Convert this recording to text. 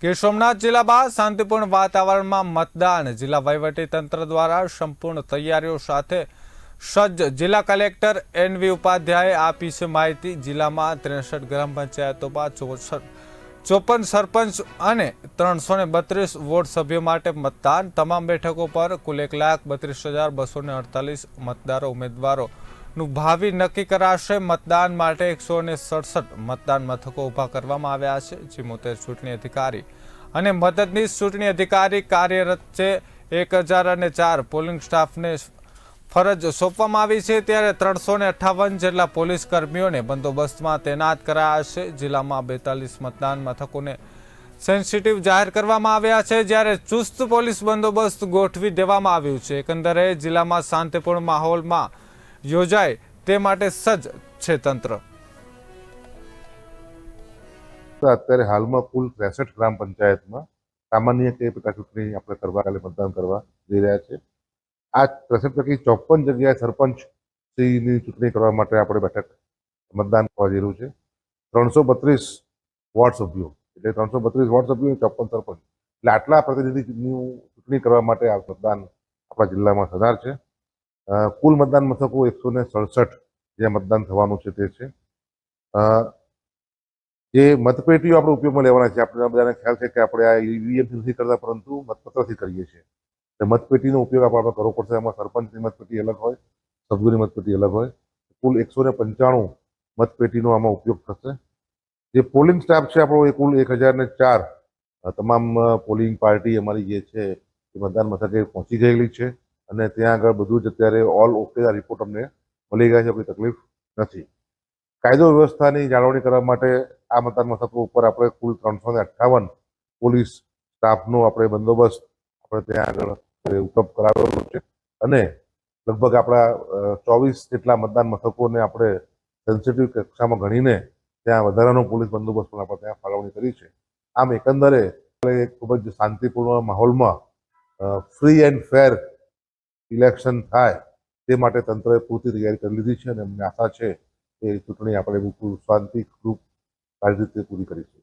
ગીર સોમનાથ જિલ્લામાં શાંતિપૂર્ણ વાતાવરણમાં મતદાન જિલ્લા વહીવટીતંત્ર દ્વારા સંપૂર્ણ તૈયારીઓ સાથે સજ્જ જિલ્લા કલેક્ટર એનવી ઉપાધ્યાયે આપી છે માહિતી। જિલ્લામાં 63 ગ્રામ પંચાયતોમાં 54 સરપંચ અને 332 વોર્ડ સભ્યો માટે મતદાન। તમામ બેઠકો પર કુલ 1,32,248 મતદારો ઉમેદવારોનું ભાવિ નક્કી કરાશે। મતદાન માટે 167 મતદાન મથકો ઊભા કરવામાં આવ્યા છે। 74 ચૂંટણી અધિકારી અને મદદનીશ ચૂંટણી અધિકારી કાર્યરત છે। 1004 પોલિંગ સ્ટાફને ફરજ સોંપવામાં આવી છે, ત્યારે 358 જેટલા પોલીસ કર્મીઓને બંદોબસ્તમાં તૈનાત કરાયા છે। જિલ્લામાં 42 મતદાન મથકોને સેન્સિટિવ જાહેર કરવામાં આવ્યા છે, જ્યારે ચુસ્ત પોલીસ બંદોબસ્ત ગોઠવી દેવામાં આવ્યું છે। એકંદરે જિલ્લામાં શાંતિપૂર્ણ માહોલમાં યોજાય તે માટે સજ્જ છે તંત્ર। અત્યારે હાલમાં કુલ 63 ગ્રામ પંચાયતમાં સામાન્ય કે પેટા ચૂંટણી આપણે કરવા કાલે મતદાન કરવા જઈ રહ્યા છે। આ 63 પૈકી 54 જગ્યાએ સરપંચ શ્રીની ચૂંટણી કરવા માટે આપણે બેઠક મતદાન કરવા જઈ રહ્યું છે। 332 વોર્ડ સભ્યો એટલે 332 વોર્ડ સભ્યો 54 સરપંચ એટલે આટલા પ્રતિનિધિની ચૂંટણી કરવા માટે આ મતદાન આપણા જિલ્લામાં થનાર છે। કુલ મતદાન મથકો 167 જે મતદાન થવાનું છે તે છે। જે મતપેટીઓ આપણે ઉપયોગમાં લેવાના છે, આપણે બધાને ખ્યાલ છે કે આપણે આ ઈવીએમથી નથી કરતા, પરંતુ મતપત્રથી કરીએ છીએ। મતપેટીનો ઉપયોગ આપણે કરવો પડશે। એમાં સરપંચની મતપેટી અલગ હોય, સભ્યોની મતપેટી અલગ હોય। કુલ 195 મતપેટીનો આમાં ઉપયોગ થશે। જે પોલિંગ સ્ટાફ છે આપણો એ કુલ 1004 તમામ પોલિંગ પાર્ટી અમારી જે છે એ મતદાન મથકે પહોંચી ગયેલી છે અને ત્યાં આગળ બધું જ અત્યારે ઓલ ઓકે રિપોર્ટ અમને મળી ગયા છે, કોઈ તકલીફ નથી। કાયદો વ્યવસ્થાની જાળવણી કરવા માટે આ મતદાન મથકો ઉપર આપણે કુલ 358 પોલીસ સ્ટાફનો આપણે બંદોબસ્ત આપણે ત્યાં આગળ ઉપલબ્ધ કરાવેલો છે અને લગભગ આપણા 24 જેટલા મતદાન મથકોને આપણે સેન્સિટિવ કક્ષામાં ગણીને ત્યાં વધારાનો પોલીસ બંદોબસ્ત પણ આપણે ત્યાં ફાળવણી કરી છે। આમ એકંદરે ખૂબ જ શાંતિપૂર્ણ માહોલમાં ફ્રી એન્ડ ફેર ઇલેક્શન થાય તે માટે તંત્રએ પૂરતી તૈયારી કરી લીધી છે અને અમને આશા છે કે ચૂંટણી આપણે બિલકુલ શાંતિરૂપ સારી રીતે પૂરી કરીશું।